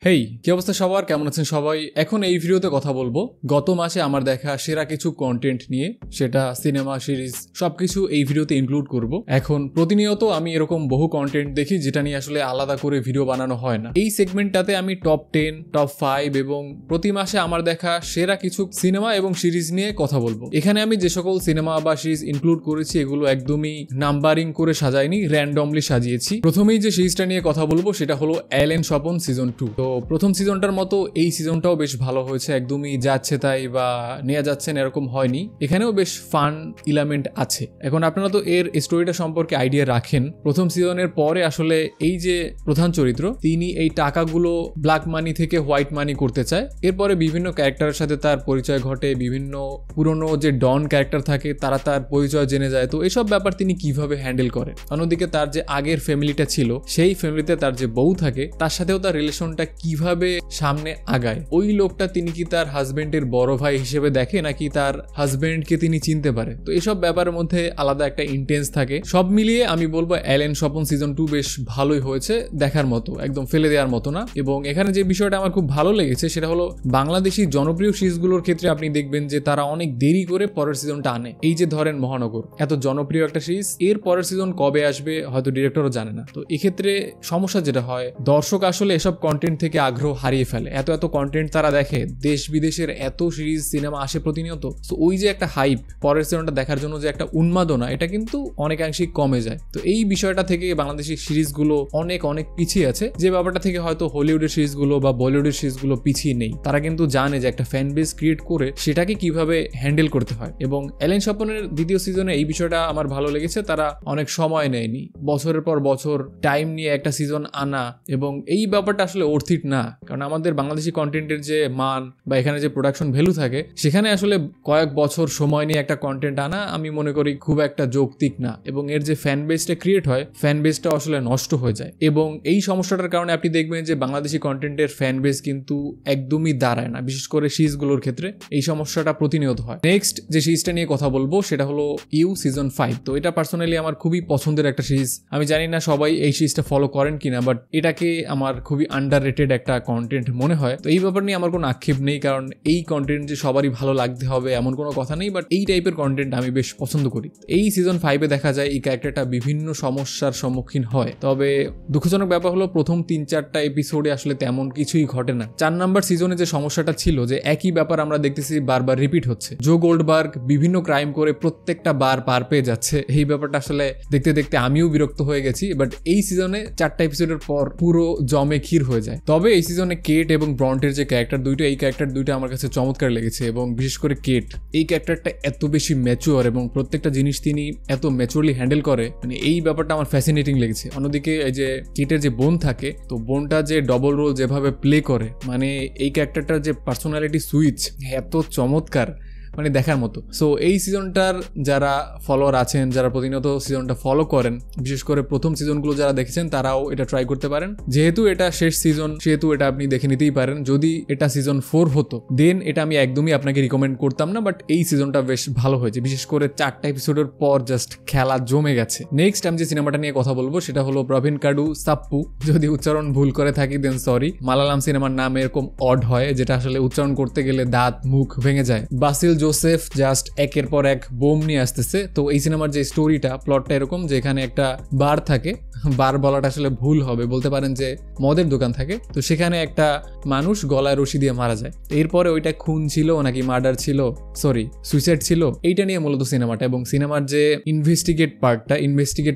হেই, কি অবস্থা সবার? কেমন আছেন সবাই? এখন এই ভিডিওতে কথা বলবো গত মাসে আমার দেখা সেরা কিছু কন্টেন্ট নিয়ে, সেটা সিনেমা, সিরিজ সবকিছু এই ভিডিওতে ইনক্লুড করব। এখন প্রতিনিয়ত আমি এরকম বহু কন্টেন্ট দেখি যেটা নিয়ে আসলে আলাদা করে ভিডিও বানানো হয় না। এই সেগমেন্টটাতে আমি টপ 10, টপ 5 এবং প্রতি মাসে আমার দেখা সেরা কিছু সিনেমা এবং সিরিজ নিয়ে কথা বলবো। এখানে আমি যে সকল সিনেমা বা সিরিজ ইনক্লুড করেছি এগুলো একদমই নাম্বারিং করে সাজাইনি, র্যান্ডমলি সাজিয়েছি। প্রথমেই যে সিরিজটা নিয়ে কথা বলবো সেটা হলো অ্যালেন স্বপন সিজন 2। তো প্রথম সিজনটার মতো এই সিজনটাও বেশ ভালো হয়েছে, একদমই যাচ্ছে তাই বা নেওয়া যাচ্ছে না এরকম হয়নি। এখানেও বেশ ফান ইলামেন্ট আছে। এখন আপনারা তো এর স্টোরিটা সম্পর্কে আইডিয়া রাখেন। প্রথম সিজনের পরে আসলে এই যে প্রধান চরিত্র, তিনি এই টাকাগুলো ব্ল্যাক মানি থেকে হোয়াইট মানি করতে চায়। এরপরে বিভিন্ন ক্যারেক্টারের সাথে তার পরিচয় ঘটে, বিভিন্ন পুরনো যে ডন ক্যারেক্টার থাকে তারা তার পরিচয় জেনে যায়। তো এসব ব্যাপার তিনি কিভাবে হ্যান্ডেল করে। অন্যদিকে তার যে আগের ফ্যামিলিটা ছিল, সেই ফ্যামিলিতে তার যে বউ থাকে তার সাথেও তার রিলেশনটা কিভাবে সামনে আগায়। ওই লোকটা তিনি কি তার হাজবেন্ডের বড় ভাই হিসেবে দেখে নাকি তার হাজবেন্ডকে তিনি চিনতে পারে। তো এসব ব্যাপারের মধ্যে আলাদা একটা ইন্টেন্স থাকে। সব মিলিয়ে আমি বলবো অ্যালেন স্বপন সিজন 2 বেশ ভালোই হয়েছে, দেখার মতো, একদম ফেলে দেওয়ার মতো না। এবং এখানে যে বিষয়টা আমার খুব ভালো লেগেছে সেটা হলো বাংলাদেশি জনপ্রিয় সিরিজগুলোর ক্ষেত্রে আপনি দেখবেন যে তারা অনেক দেরি করে পরের সিজনটা আনে। এই যে ধরেন মহানগর, এত জনপ্রিয় একটা সিরিজ, এর পরের সিজন কবে আসবে হয়তো ডিরেক্টরও জানে না। তো এক্ষেত্রে সমস্যা যেটা হয়, দর্শক আসলে এসব কন্টেন্ট থেকে আগ্রহ হারিয়ে ফেলে। এত কন্টেন্ট তারা দেখে, দেশ বিদেশের এত সিরিজ সিনেমা আসে প্রতিনিয়ত। তো ওই যে একটা হাইপ, পরের সিজনটা দেখার জন্য যে একটা উন্মাদনা, এটা কিন্তু অনেকাংশেই কমে যায়। তো এই বিষয়টা থেকে বাংলাদেশি সিরিজগুলো অনেক পিছিয়ে আছে, যে ব্যাপারটা থেকে হয়তো হলিউডের সিরিজগুলো বা বলিউডের সিরিজগুলো পিছিয়ে নেই। তারা কিন্তু জানে যে একটা ফ্যান বেস ক্রিয়েট করে সেটাকে কিভাবে হ্যান্ডেল করতে হয়। এবং অ্যালেন স্বপনের দ্বিতীয় সিজনে এই বিষয়টা আমার ভালো লেগেছে। তারা অনেক সময় নেয়নি, বছরের পর বছর টাইম নিয়ে একটা সিজন আনা, এবং এই ব্যাপারটা আসলে অর্থিত না। কারণ আমাদের বাংলাদেশি কন্টেন্টের যে মান বা এখানে যে প্রোডাকশন ভ্যালু থাকে, সেখানে আসলে কয়েক বছর সময় নিয়ে একটা কন্টেন্ট আনা আমি মনে করি খুব একটা যৌক্তিক না। এবং এর যে ফ্যান বেসটা ক্রিয়েট হয়, ফ্যান বেসটা আসলে নষ্ট হয়ে যায়। এবং এই সমস্যাটার কারণে আপনি দেখবেন যে বাংলাদেশি কন্টেন্টের ফ্যান বেস কিন্তু একদমই দাঁড়ায় না, বিশেষ করে সিরিজগুলোর ক্ষেত্রে এই সমস্যাটা প্রতিনিয়ত হয়। নেক্সট যে সিরিজটা নিয়ে কথা বলবো সেটা হলো ইউ সিজন 5। তো এটা পার্সোনালি আমার খুবই পছন্দের একটা সিরিজ। আমি জানি না সবাই এই সিরিজটা ফলো করেন কিনা, বাট এটাকে আমার খুবই আন্ডাররেটেড একটা কন্টেন্ট মনে হয়। তো এই ব্যাপার নিয়ে আমার কোনো আক্ষেপ নেই, কারণ এই কন্টেন্ট যে সবারই ভালো লাগতে হবে এমন কোনো কথা নেই, বাট এই টাইপের কন্টেন্ট আমি বেশ পছন্দ করি। এই সিজন 5-এ দেখা যায় এই ক্যারেক্টারটা বিভিন্ন সমস্যার সম্মুখীন হয়। তবে দুঃখজনক ব্যাপার হলো প্রথম 3-4টা এপিসোডে আসলে তেমন কিছুই ঘটে না। 4 নাম্বার সিজনে যে সমস্যাটা ছিল, যে একই ব্যাপার আমরা দেখতেছি বারবার রিপিট হচ্ছে। জো গোল্ডবার্গ বিভিন্ন ক্রাইম করে প্রত্যেকটা বার পার পেয়ে যাচ্ছে। এই ব্যাপারটা আসলে দেখতে দেখতে আমিও বিরক্ত হয়ে গেছি। বাট এই সিজনে 4টা এপিসোডের পর পুরো জমে ক্ষীর হয়ে যায়। তবে এই সিজনে কেট এবং ব্রন্টের যে ক্যারেক্টার দুইটা, এই ক্যারেক্টার দুইটা আমার কাছে চমৎকার লেগেছে। এবং বিশেষ করে কেট, এই ক্যারেক্টারটা এত বেশি ম্যাচিওর এবং প্রত্যেকটা জিনিস তিনি এত ম্যাচিওরলি হ্যান্ডেল করে, মানে এই ব্যাপারটা আমার ফ্যাসিনেটিং লেগেছে। অন্যদিকে এই যে কেটের যে বোন থাকে, তো বোনটা যে ডবল রোল যেভাবে প্লে করে, মানে এই ক্যারেক্টারটার যে পার্সোনালিটি সুইচ এত চমৎকার, মানে দেখার মতো। সো এই সিজনটার যারা ফলোয়ার আছেন, যারা প্রতিনিয়ত সিজনটা ফলো করেন, বিশেষ করে প্রথম সিজনগুলো যারা দেখেছেন তারাও এটা ট্রাই করতে পারেন। যেহেতু এটা শেষ সিজন, সেহেতু এটা আপনি দেখে নিতেই পারেন। যদি এটা সিজন 4 হতো দেন এটা আমি একদমই আপনাকে রিকমেন্ড করতাম না, বাট এই সিজনটা বেশ ভালো হয়েছে। বিশেষ করে 4টা এপিসোডের পর জাস্ট খেলা জমে গেছে। নেক্সট আমি যে সিনেমাটা নিয়ে কথা বলবো সেটা হলো প্রবীণ কাডু সাপ্পু। যদি উচ্চারণ ভুল করে থাকি দেন সরি। মালায়ালাম সিনেমার নাম এরকম অড হয়, যেটা আসলে উচ্চারণ করতে গেলে দাঁত মুখ ভেঙে যায়। বাসিল জোসেফ জাস্ট একের পর এক বোম নিয়ে আসতেছে। তো এই সিনেমার যে স্টোরিটা, প্লটটা এরকম যে এখানে একটা বার থাকে, বার বলাটা আসলে ভুল হবে, বলতে পারেন যে মদের দোকান থাকে। তো সেখানে একটা মানুষ গলায় রশি দিয়ে মারা যায়। এরপরে ওইটা খুন ছিল নাকি মার্ডার ছিল, সরি সুইসাইড ছিল, এইটা নিয়ে মূলত সিনেমাটা। এবং সিনেমার যে ইনভেস্টিগেট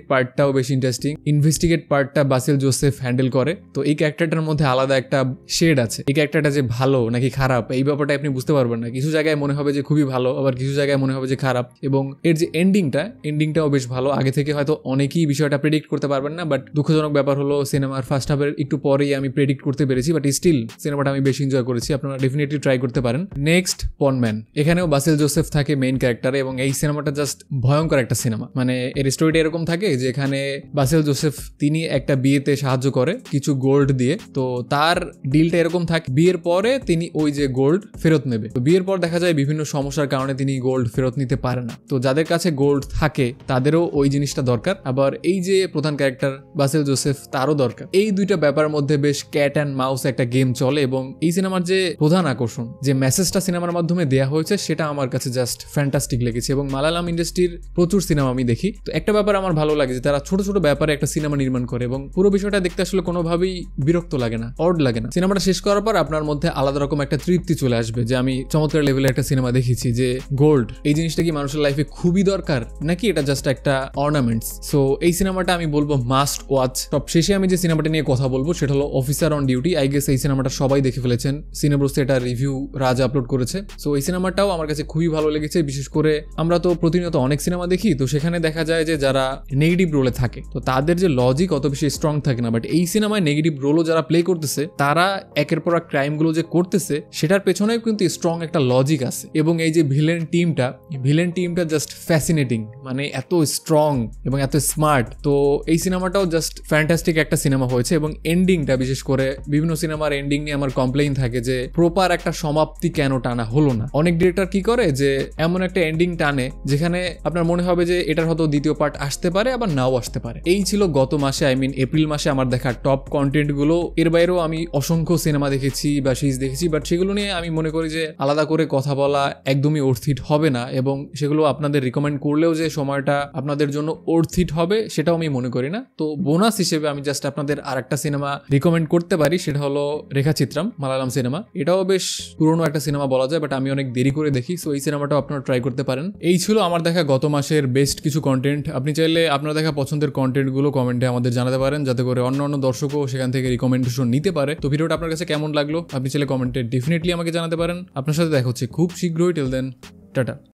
পার্টটাও বেশ ইন্টারেস্টিং। ইনভেস্টিগেট পার্টটা বাসিল জোসেফ হ্যান্ডেল করে। তো এই ক্যারেক্টারটার মধ্যে আলাদা একটা শেড আছে। এই ক্যারেক্টারটা যে ভালো নাকি খারাপ এই ব্যাপারটা আপনি বুঝতে পারবেন না। কিছু জায়গায় মনে হবে যে খুবই ভালো, আবার কিছু জায়গায় মনে হবে যে খারাপ। এবং এর যে এন্ডিংটাও বেশ ভালো। আগে থেকে হয়তো অনেকেই বিষয়টা প্রেডিক্ট করতে পারবেন না, বাট দুঃখজনক ব্যাপার হলো সিনেমার ফার্স্ট হাফের একটু পরেই আমি প্রেডিক্ট করতে পেরেছি। বাট স্টিল সিনেমাটা আমি বেশ এনজয় করেছি, আপনারা ডেফিনেটলি ট্রাই করতে পারেন। নেক্সট পনম্যান, এখানেও বাসিল জোসেফ থাকে মেইন ক্যারেক্টারে। এবং এই সিনেমাটা জাস্ট ভয়ঙ্কর একটা সিনেমা। মানে এর স্টোরিটা এরকম থাকে যে এখানে বাসিল জোসেফ তিনি একটা বিয়েতে সাহায্য করে কিছু গোল্ড দিয়ে। তো তার ডিলটা এরকম থাকে, বিয়ের পরে তিনি ওই যে গোল্ড ফেরত নেবে। তো বিয়ের পর দেখা যায় বিভিন্ন সমস্যার কারণে তিনি গোল্ড ফেরত নিতে পারে না। তো যাদের কাছে গোল্ড থাকে তাদেরও ওই জিনিসটা দরকার। আবার এই যে প্রধান ক্যারেক্টার ক্যারেক্টার বাসেল জোসেফ তারও দরকার। এই দুইটা ব্যাপারের মধ্যে বেশ ক্যাট অ্যান্ড মাউস একটা গেম চলে এবং এই সিনেমার যে প্রধান আকর্ষণ, যে মেসেজটা সিনেমার মাধ্যমে দেওয়া হয়েছে সেটা আমার কাছে জাস্ট ফ্যান্টাস্টিক লেগেছে। এবং মালায়ালাম ইন্ডাস্ট্রির প্রচুর সিনেমা আমি দেখি, তো একটা ব্যাপার আমার ভালো লাগে যে তারা ছোট ছোট ব্যাপারে একটা সিনেমা নির্মাণ করে এবং পুরো বিষয়টা দেখতে আসলে কোনোভাবেই বিরক্ত লাগে না, অড লাগে না। সিনেমাটা শেষ করার পর আপনার মধ্যে আলাদা রকম একটা তৃপ্তি চলে আসবে যে আমি চমৎকার লেভেলে একটা সিনেমা দেখেছি। যে গোল্ড এই জিনিসটা কি মানুষের লাইফে খুবই দরকার নাকি এটা জাস্ট একটা অর্নামেন্টস? সো এই সিনেমাটা আমি বলবো মাস্ট ওয়াচ। সব শেষে আমি যে সিনেমাটা নিয়ে কথা বলবো সেটা হলো officer on duty. I guess এই সিনেমাটা সবাই দেখে ফেলেছেন, সিনেব্রোসে এটা রিভিউ রাজ আপলোড করেছে। সো এই সিনেমাটাও আমার কাছে খুবই ভালো লেগেছে। বিশেষ করে আমরা তো প্রতিনিয়ত অনেক সিনেমা দেখি, তো সেখানে দেখা যায় যে যারা নেগেটিভ রোলে থাকে তো তাদের যে লজিক অত বেশি স্ট্রং থাকে না, বাট এই সিনেমায় নেগেটিভ রোলও যারা প্লে করতেছে তারা একের পর এক ক্রাইমগুলো যে করতেছে সেটার পেছনেও কিন্তু স্ট্রং একটা লজিক আছে। এবং এই যে ভিলেন টিমটা জাস্ট ফ্যাসিনেটিং, মানে এত স্ট্রং এবং এত স্মার্ট। তো এই সিনেমাটাও জাস্ট ফ্যান্টাস্টিক একটা সিনেমা হয়েছে। এবং এন্ডিংটা, বিশেষ করে বিভিন্ন সিনেমার এন্ডিং নিয়ে আমার কমপ্লেইন থাকে যে প্রপার একটা সমাপ্তি কেন টানা হলো না। অনেক ডিরেক্টর কি করে যে এমন একটা এন্ডিং টানে যেখানে আপনার মনে হবে যে এটার হয়তো দ্বিতীয় পার্ট আসতে পারে আবার নাও আসতে পারে। এই ছিল গত মাসে, এপ্রিল মাসে আমার দেখা টপ কন্টেন্ট গুলো। এর বাইরেও আমি অসংখ্য সিনেমা দেখেছি বা সিরিজ দেখেছি, বাট সেগুলো নিয়ে আমি মনে করি যে আলাদা করে কথা বলা একদমই অর্থিত হবে না, এবং সেগুলো আপনাদের রিকমেন্ড করলেও যে সময়টা আপনাদের জন্য অর্থিত হবে সেটাও আমি মনে করি না। তো বোনাস হিসেবে আমি জাস্ট আপনাদের আরেকটা সিনেমা রিকমেন্ড করতে পারি, সেটা হলো রেখাচিত্রাম, মালায়ালাম সিনেমা। এটাও বেশ পুরনো একটা সিনেমা বলা যায়, বাট আমি অনেক দেরি করে দেখি, সো এই সিনেমাটাও আপনারা ট্রাই করতে পারেন। এই ছিল আমার দেখা গত মাসের বেস্ট কিছু কন্টেন্ট। আপনি চাইলে আপনার দেখা পছন্দের কন্টেন্টগুলো কমেন্টে আমাদের জানাতে পারেন, যাতে করে অন্য দর্শকও সেখান থেকে রিকমেন্ডেশন নিতে পারে। তো ভিডিওটা আপনার কাছে কেমন লাগলো আপনি চাইলে কমেন্টে ডেফিনেটলি আমাকে জানাতে পারেন। আপনার সাথে দেখা হচ্ছে খুব শীঘ্রই। Till then, tata.